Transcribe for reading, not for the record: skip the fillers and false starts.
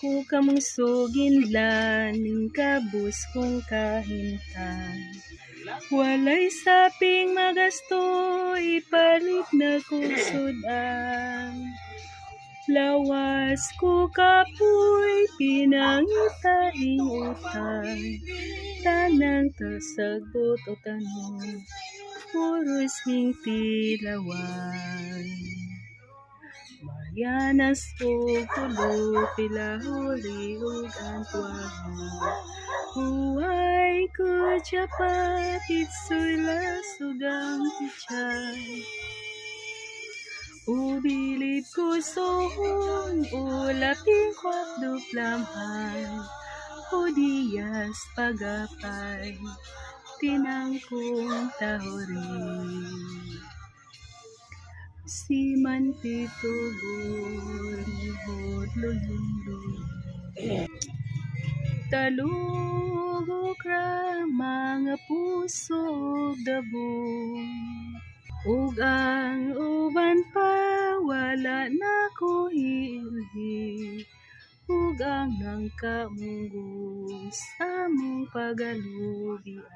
Ku kamong suginlan ning kabus kong kahimtang. Walay saping magasto, ipalit na kong sudan. Lawas ko kapoy, pinangitaing utang. Tanang tasagbot o tanong, puros ning tilawan. Marianas o tulo, pilahuri ug antwaho. Huway ko japat, itsoy lasugang pichay. Ubilid ko sohon, ulaping kwap duplamhan. O diyas pagapay, tinangkong tahori. Si Mantitugol, lihod lulunod. Talugok ra mga puso dabong. Ug ang uban pa wala na ko hilhi. Ug ang nangkamunggong sa mong pagalubian.